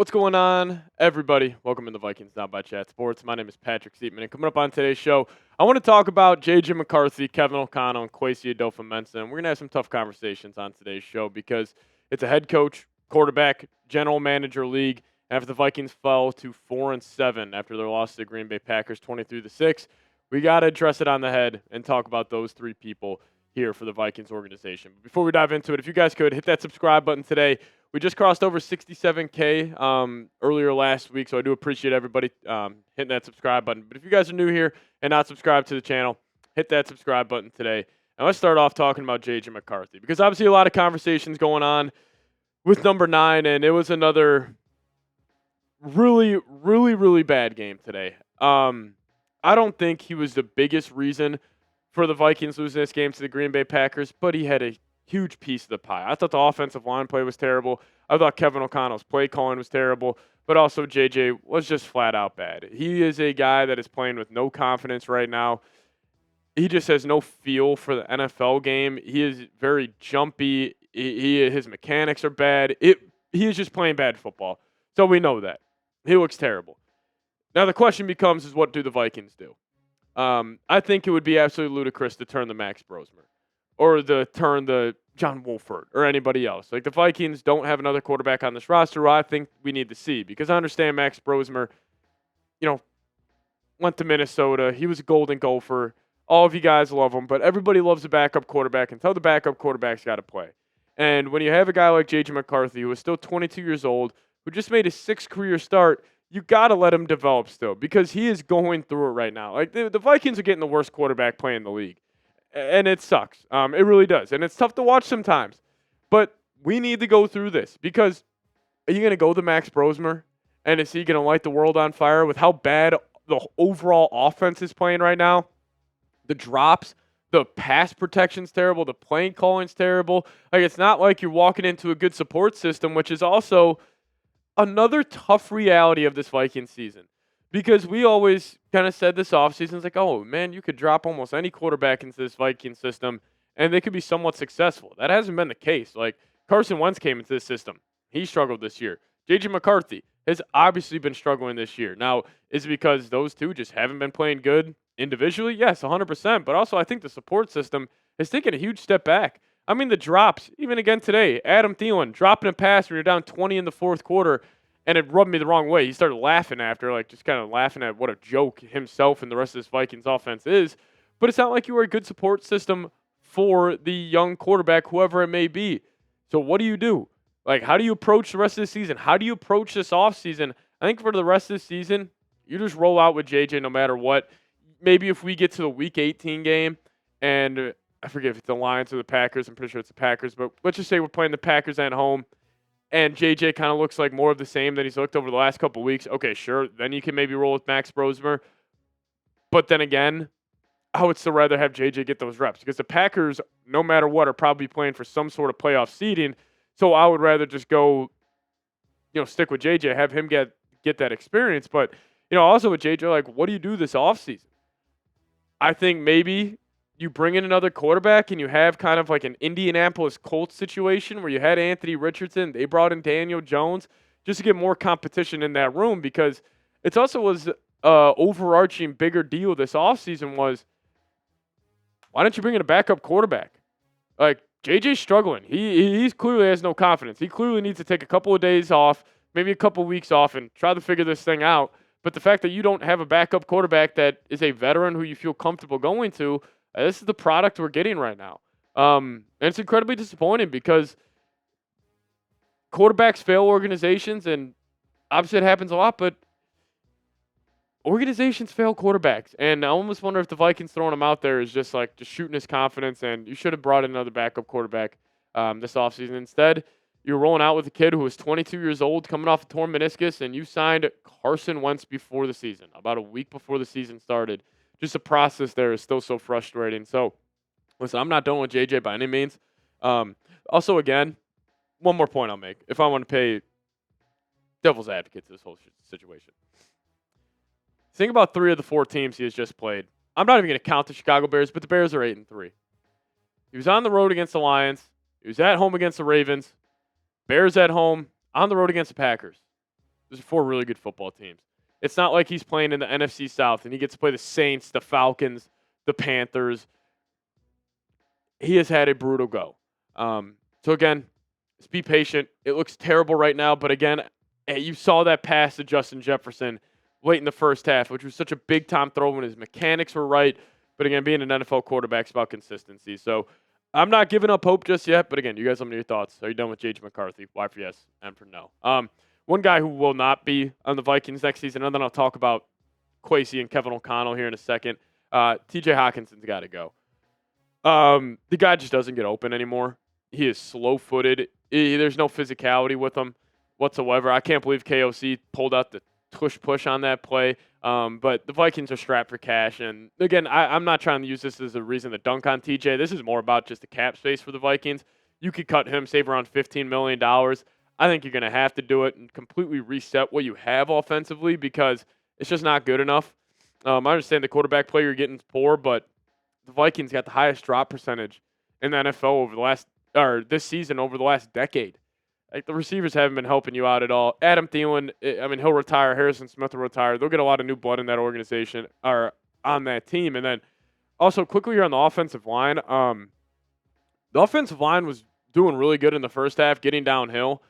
What's going on, everybody? Welcome to the Vikings Now by Chat Sports. My name is Patrick Siepman, and coming up on today's show, I want to talk about JJ McCarthy, Kevin O'Connell, and Kwesi Adofo-Mensah. And we're going to have some tough conversations on today's show because it's a head coach, quarterback, general manager league. After the Vikings fell to 4-7 after their loss to the Green Bay Packers 23-6, we got to address it on the head and talk about those three people here for the Vikings organization. But before we dive into it, if you guys could hit that subscribe button today. We just crossed over 67K earlier last week, so I do appreciate everybody hitting that subscribe button. But if you guys are new here and not subscribed to the channel, hit that subscribe button today. And let's start off talking about JJ McCarthy, because obviously a lot of conversations going on with number 9, and it was another really bad game today. I don't think he was the biggest reason for the Vikings losing this game to the Green Bay Packers, but he had a huge piece of the pie. I thought the offensive line play was terrible. I thought Kevin O'Connell's play calling was terrible, but also JJ was just flat out bad. He is a guy that is playing with no confidence right now. He just has no feel for the NFL game. He is very jumpy. His mechanics are bad. He is just playing bad football. So we know that. He looks terrible. Now the question becomes is what do the Vikings do? I think it would be absolutely ludicrous to turn the Max Brosmer or turn the John Wolford or anybody else. Like, the Vikings don't have another quarterback on this roster who I think we need to see, because I understand Max Brosmer, went to Minnesota. He was a Golden Gopher. All of you guys love him, but everybody loves a backup quarterback until the backup quarterback's got to play. And when you have a guy like JJ McCarthy, who is still 22 years old, who just made his 6th career start, you got to let him develop still, because he is going through it right now. Like, the Vikings are getting the worst quarterback play in the league. And it sucks. It really does. And it's tough to watch sometimes. But we need to go through this, because are you going to go to Max Brosmer, and is he going to light the world on fire with how bad the overall offense is playing right now? The drops, the pass protection's terrible, the play calling's terrible. Like, it's not like you're walking into a good support system, which is also another tough reality of this Vikings season. Because we always kind of said this offseason, it's like, oh, man, you could drop almost any quarterback into this Viking system, and they could be somewhat successful. That hasn't been the case. Like, Carson Wentz came into this system. He struggled this year. JJ McCarthy has obviously been struggling this year. Now, is it because those two just haven't been playing good individually? Yes, 100%. But also, I think the support system has taken a huge step back. I mean, the drops, even again today, Adam Thielen dropping a pass when you're down 20 in the 4th quarter, and it rubbed me the wrong way. He started laughing after, like, just kind of laughing at what a joke himself and the rest of this Vikings offense is. But it's not like you were a good support system for the young quarterback, whoever it may be. So what do you do? Like, how do you approach the rest of the season? How do you approach this offseason? I think for the rest of the season, you just roll out with JJ no matter what. Maybe if we get to the Week 18 game, and I forget if it's the Lions or the Packers. I'm pretty sure it's the Packers. But let's just say we're playing the Packers at home, and JJ kind of looks like more of the same than he's looked over the last couple of weeks. Okay, sure. Then you can maybe roll with Max Brosmer. But then again, I would still rather have JJ get those reps, because the Packers, no matter what, are probably playing for some sort of playoff seeding. So I would rather just go, stick with JJ, have him get that experience. But, also with JJ, like, what do you do this offseason? I think maybe you bring in another quarterback and you have kind of like an Indianapolis Colts situation where you had Anthony Richardson. They brought in Daniel Jones just to get more competition in that room, because it also was overarching bigger deal this offseason was, why don't you bring in a backup quarterback? Like, JJ's struggling. He clearly has no confidence. He clearly needs to take a couple of days off, maybe a couple of weeks off, and try to figure this thing out. But the fact that you don't have a backup quarterback that is a veteran who you feel comfortable going to, this is the product we're getting right now. And it's incredibly disappointing, because quarterbacks fail organizations, and obviously it happens a lot, but organizations fail quarterbacks. And I almost wonder if the Vikings throwing him out there is just shooting his confidence, and you should have brought in another backup quarterback this offseason. Instead, you're rolling out with a kid who was 22 years old, coming off a torn meniscus, and you signed Carson Wentz before the season, about a week before the season started. Just the process there is still so frustrating. So, listen, I'm not done with JJ by any means. Also, again, one more point I'll make, if I want to pay devil's advocate to this whole situation. Think about 3 of the 4 teams he has just played. I'm not even going to count the Chicago Bears, but the Bears are 8-3. He was on the road against the Lions. He was at home against the Ravens. Bears at home, on the road against the Packers. Those are 4 really good football teams. It's not like he's playing in the NFC South and he gets to play the Saints, the Falcons, the Panthers. He has had a brutal go. So again, just be patient. It looks terrible right now, but again, you saw that pass to Justin Jefferson late in the first half, which was such a big-time throw when his mechanics were right. But again, being an NFL quarterback is about consistency. So I'm not giving up hope just yet. But again, you guys let me know your thoughts. Are you done with JJ McCarthy? Y for yes, M for no. One guy who will not be on the Vikings next season, and then I'll talk about Kwesi and Kevin O'Connell here in a second. TJ Hawkinson's got to go. The guy just doesn't get open anymore. He is slow-footed. There's no physicality with him whatsoever. I can't believe KOC pulled out the tush-push on that play. But the Vikings are strapped for cash. And, again, I'm not trying to use this as a reason to dunk on TJ. This is more about just the cap space for the Vikings. You could cut him, save around $15 million. I think you're going to have to do it and completely reset what you have offensively because it's just not good enough. I understand the quarterback play you're getting is poor, but the Vikings got the highest drop percentage in the NFL this season over the last decade. Like, the receivers haven't been helping you out at all. Adam Thielen, he'll retire. Harrison Smith will retire. They'll get a lot of new blood in that organization or on that team. And then also quickly here on the offensive line, the offensive line was doing really good in the first half, getting downhill.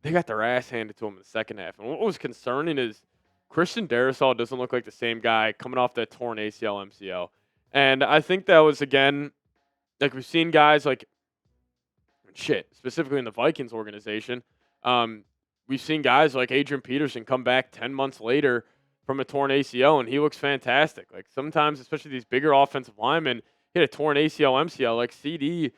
They got their ass handed to them in the second half. And what was concerning is Christian Darrisaw doesn't look like the same guy coming off that torn ACL, MCL. And I think that was, again, like we've seen guys like, specifically in the Vikings organization, we've seen guys like Adrian Peterson come back 10 months later from a torn ACL, and he looks fantastic. Like sometimes, especially these bigger offensive linemen, hit a torn ACL, MCL, like CD.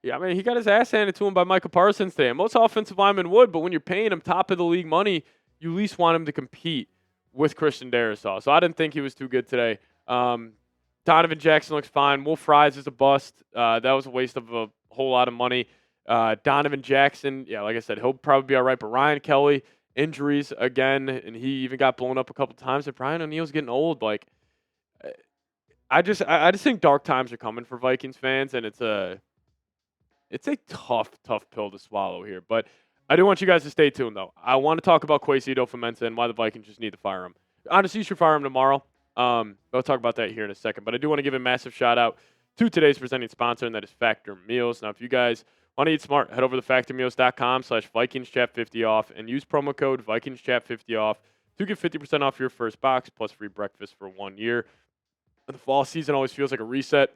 Yeah, he got his ass handed to him by Micah Parsons today. Most offensive linemen would, but when you're paying him top of the league money, you at least want him to compete with Christian Darrisaw. So I didn't think he was too good today. Donovan Jackson looks fine. Wolf Fries is a bust. That was a waste of a whole lot of money. Donovan Jackson, like I said, he'll probably be all right. But Ryan Kelly, injuries again, and he even got blown up a couple times. And Brian O'Neill's getting old. Like, I just think dark times are coming for Vikings fans, and it's a tough pill to swallow here. But I do want you guys to stay tuned, though. I want to talk about Kwesi Adofo-Mensah and why the Vikings just need to fire him. Honestly, you should fire him tomorrow. I'll talk about that here in a second. But I do want to give a massive shout-out to today's presenting sponsor, and that is Factor Meals. Now, if you guys want to eat smart, head over to factormeals.com/VikingsChat50off and use promo code VikingsChat50off to get 50% off your first box plus free breakfast for 1 year. The fall season always feels like a reset.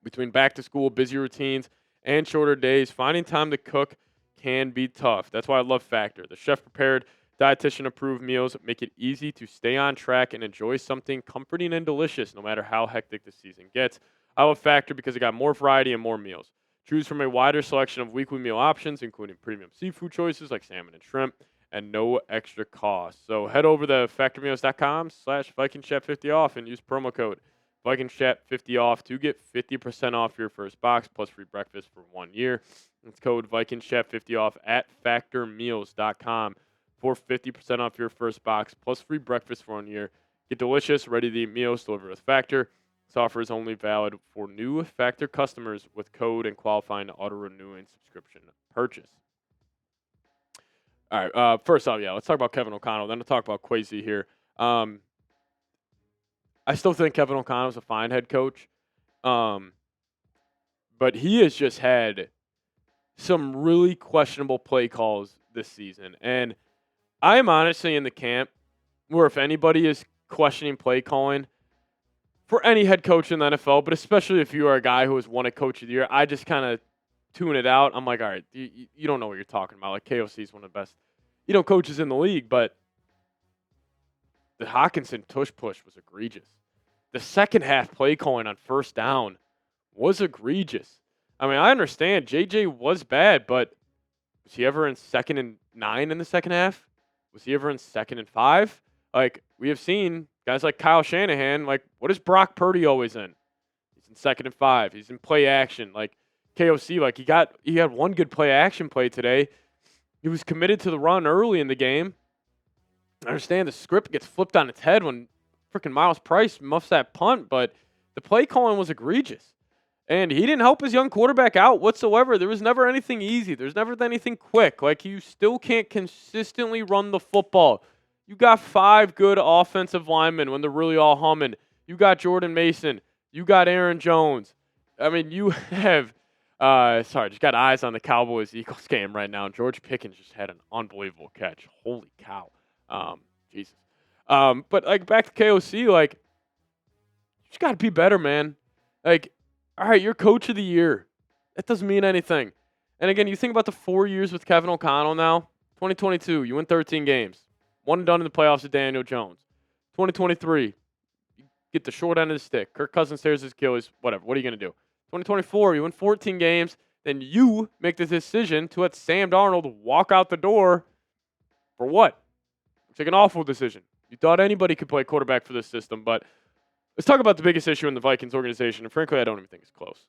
Between back-to-school, busy routines, and shorter days, finding time to cook can be tough. That's why I love Factor. The chef-prepared, dietitian-approved meals make it easy to stay on track and enjoy something comforting and delicious no matter how hectic the season gets. I love Factor because it got more variety and more meals. Choose from a wider selection of weekly meal options, including premium seafood choices like salmon and shrimp, and no extra cost. So head over to factormeals.com/VikingsChat50off and use promo code VikingsChat50off to get 50% off your first box plus free breakfast for 1 year. It's code VikingsChat50off at factormeals.com for 50% off your first box plus free breakfast for 1 year. Get delicious, ready-to-eat meals delivered with Factor. This offer is only valid for new Factor customers with code and qualifying auto-renewing subscription purchase. All right, first off, let's talk about Kevin O'Connell. Then we'll talk about Kwesi here. I still think Kevin O'Connell is a fine head coach, but he has just had some really questionable play calls this season. And I am honestly in the camp where if anybody is questioning play calling for any head coach in the NFL, but especially if you are a guy who has won a Coach of the Year, I just kind of tune it out. I'm like, all right, you don't know what you're talking about. Like, KOC is one of the best, coaches in the league, but the Hawkinson tush-push was egregious. The second half play calling on first down was egregious. I mean, I understand JJ was bad, but was he ever in 2nd and 9 in the second half? Was he ever in 2nd and 5? Like, we have seen guys like Kyle Shanahan, like, what is Brock Purdy always in? He's in 2nd and 5. He's in play action. Like, KOC, like, he had one good play action play today. He was committed to the run early in the game. I understand the script gets flipped on its head when freaking Miles Price muffs that punt, but the play calling was egregious. And he didn't help his young quarterback out whatsoever. There was never anything easy. There's never anything quick. Like, you still can't consistently run the football. You got 5 good offensive linemen when they're really all humming. You got Jordan Mason. You got Aaron Jones. I mean, you have just got eyes on the Cowboys-Eagles game right now. George Pickens just had an unbelievable catch. Holy cow. Jesus. But, like, back to KOC, like, you just got to be better, man. Like, all right, you're coach of the year. That doesn't mean anything. And again, you think about the 4 years with Kevin O'Connell now. 2022, you win 13 games. 1 and done in the playoffs with Daniel Jones. 2023, you get the short end of the stick. Kirk Cousins tears his Achilles. Whatever. What are you going to do? 2024, you win 14 games. Then you make the decision to let Sam Darnold walk out the door for what? Looks like an awful decision. You thought anybody could play quarterback for this system, but let's talk about the biggest issue in the Vikings organization, and frankly, I don't even think it's close.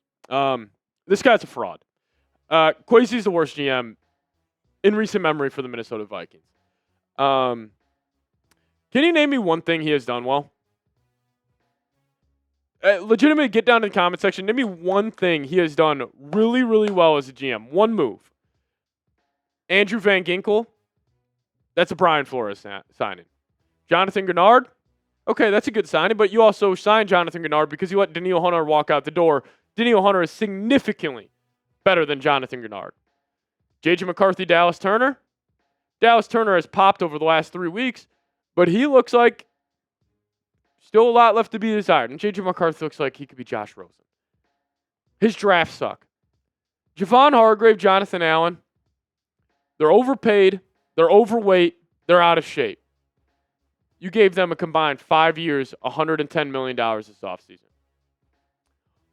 This guy's a fraud. Kwesi is the worst GM in recent memory for the Minnesota Vikings. Can you name me one thing he has done well? Legitimately, get down in the comment section. Name me one thing he has done really, really well as a GM. One move. Andrew Van Ginkel. That's a Brian Flores signing. Jonathan Gennard. Okay, that's a good signing, but you also signed Jonathan Gennard because you let Danielle Hunter walk out the door. Danielle Hunter is significantly better than Jonathan Gennard. JJ McCarthy, Dallas Turner. Dallas Turner has popped over the last 3 weeks, but he looks like still a lot left to be desired. And JJ McCarthy looks like he could be Josh Rosen. His drafts suck. Javon Hargrave, Jonathan Allen, they're overpaid, they're overweight, they're out of shape. You gave them a combined 5 years, $110 million this offseason.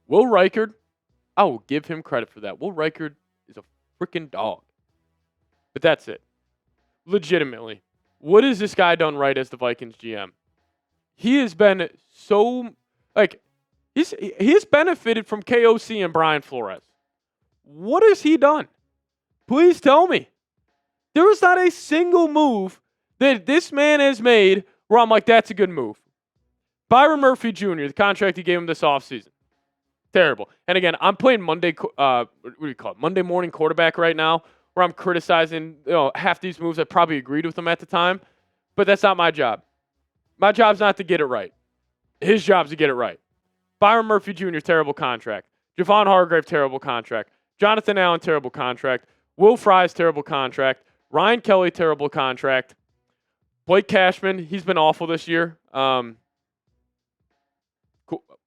Will Reichard, I will give him credit for that. Will Reichard is a freaking dog. But that's it. Legitimately, what has this guy done right as the Vikings GM? He has been so, like, he's benefited from KOC and Brian Flores. What has he done? Please tell me. There was not a single move that this man has made where I'm like, that's a good move. Byron Murphy Jr., the contract he gave him this offseason. Terrible. And again, I'm playing Monday morning quarterback right now, where I'm criticizing half these moves. I probably agreed with them at the time, but that's not my job. My job's not to get it right. His job's to get it right. Byron Murphy Jr., terrible contract. Javon Hargrave, terrible contract. Jonathan Allen, terrible contract. Will Fries, terrible contract. Ryan Kelly, terrible contract. Blake Cashman, he's been awful this year. What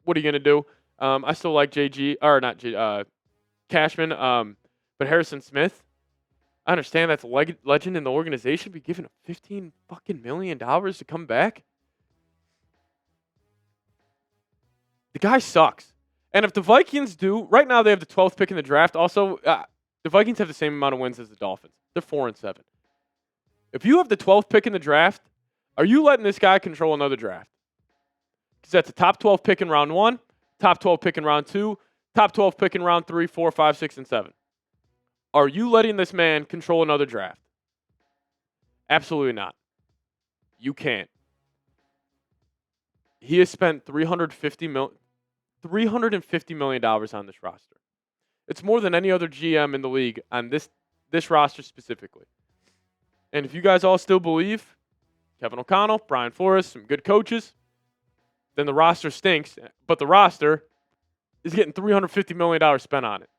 are you going to do? I still like Cashman, but Harrison Smith, I understand that's a legend in the organization, be given $15 million to come back. The guy sucks. And if the Vikings do, right now they have the 12th pick in the draft. Also, the Vikings have the same amount of wins as the Dolphins. They're 4-7. If you have the 12th pick in the draft, are you letting this guy control another draft? Because that's the top 12 pick in round 1, top 12 pick in round 2, top 12 pick in round 3, 4, 5, 6, and 7. Are you letting this man control another draft? Absolutely not. You can't. He has spent $350 million on this roster. It's more than any other GM in the league on this roster specifically. And if you guys all still believe Kevin O'Connell, Brian Flores, some good coaches, then the roster stinks. But the roster is getting $350 million spent on it.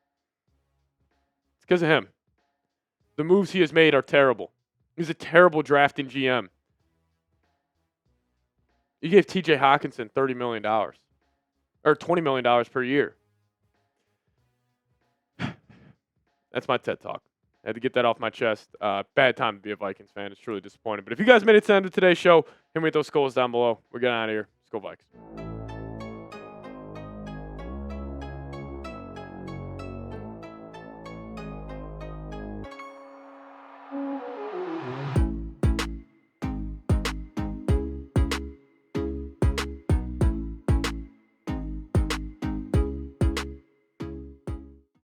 It's because of him. The moves he has made are terrible. He's a terrible drafting GM. You gave TJ Hawkinson $30 million. Or $20 million per year. That's my TED Talk. I had to get that off my chest. Bad time to be a Vikings fan. It's truly disappointing. But if you guys made it to the end of today's show, hit me with those skulls down below. We're getting out of here. Let's go Vikes.